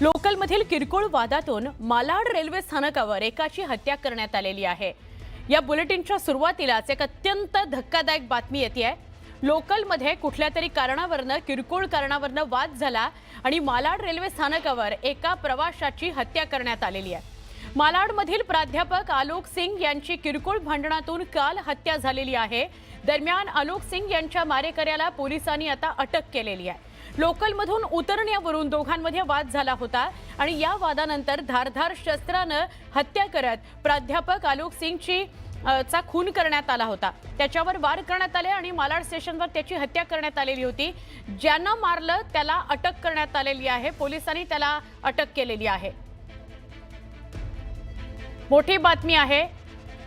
लोकलमधील किरकोळ वादातून मालाड रेल्वे स्थानकावर एकाची हत्या करण्यात आलेली आहे। या बुलेटिनच्या सुरुवातीलाच एक अत्यंत धक्कादायक बातमी येते। लोकलमध्ये कुठल्या तरी कारणावरून किरकोळ कारणावरून वाद झाला आणि मालाड रेल्वे स्थानकावर एका प्रवाशाची हत्या करण्यात आलेली आहे। मालाडमधील प्राध्यापक आलोक सिंग यांची किरकोळ भांडणातून काल हत्या झालेली आहे। दरम्यान आलोक सिंग यांच्या मारेकऱ्याला पोलिसांनी आता अटक केलेली आहे। लोकलमधून उतरण्यावरून दोघांमध्ये वाद झाला होता आणि या वादानंतर धारधार शस्त्राने हत्या करत प्राध्यापक आलोक सिंगची चा खून करण्यात आला होता। त्याच्यावर वार करण्यात आले आणि मालाड स्टेशनवर त्याची हत्या करण्यात आलेली होती। ज्यांना मारलं त्याला अटक करण्यात आलेली आहे। पोलिसांनी त्याला अटक केलेली आहे। मोठी बातमी आहे।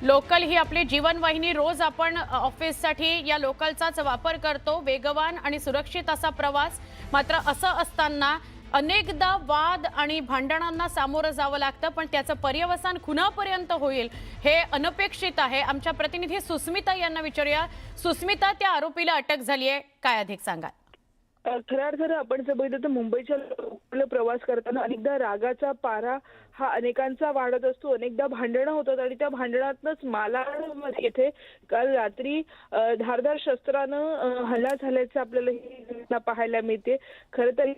लोकल ही आपली जीवनवाहिनी। रोज आपण ऑफिससाठी या लोकलचाच वापर करतो। वेगवान आणि सुरक्षित असा प्रवास। मात्र असं असताना अनेकदा वाद आणि भांडणांना सामोरं जावं लागतं, पण त्याचं पर्यवसान खुनापर्यंत होईल हे अनपेक्षित आहे। आमच्या प्रतिनिधी सुस्मिता यांना विचारूया। सुस्मिता, त्या आरोपीला अटक झाली आहे, काय अधिक सांगा? खऱ्या अर्थानं आपण जर बघितलं तर मुंबईच्या लोकल प्रवास करताना अनेकदा रागाचा पारा हा अनेकांचा वाढत असतो। अनेकदा भांडणं होतात आणि त्या भांडणातच मालाडमध्ये येथे काल रात्री धारदार शस्त्रानं हल्ला झाल्याचं आपल्याला ही घटना पाहायला मिळते। खरं तर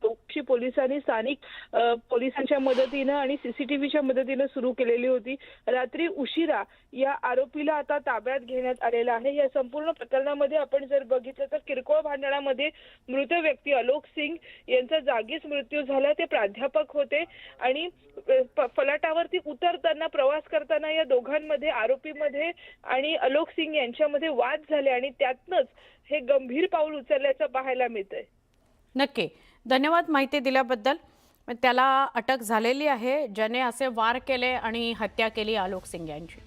चौकशी पोलिसांनी स्थानिक पोलिसांच्या मदतीने आणि सीसीटीव्हीच्या मदतीने सुरू केलेली होती। रात्री उशिरा या आरोपीला आता ताब्यात घेण्यात आलेलं आहे। या संपूर्ण प्रकरणामध्ये आपण जर बघितलं तर किरकोळ भांडणामध्ये मृत व्यक्ती आलोक सिंग यांचा जागीच मृत्यू झाला। ते प्राध्यापक होते आणि फलाटावरती उतरताना प्रवास करताना या दोघांमध्ये आरोपीमध्ये आणि आलोक सिंग यांच्यामध्ये वाद झाले आणि त्यातनंच हे गंभीर पाऊल उचलल्याचं पाहायला मिळतंय। नक्की, धन्यवाद माहिती दिल्याबद्दल। त्याला अटक झालेली आहे ज्याने असे वार केले आणि हत्या केली आलोक सिंग यांची।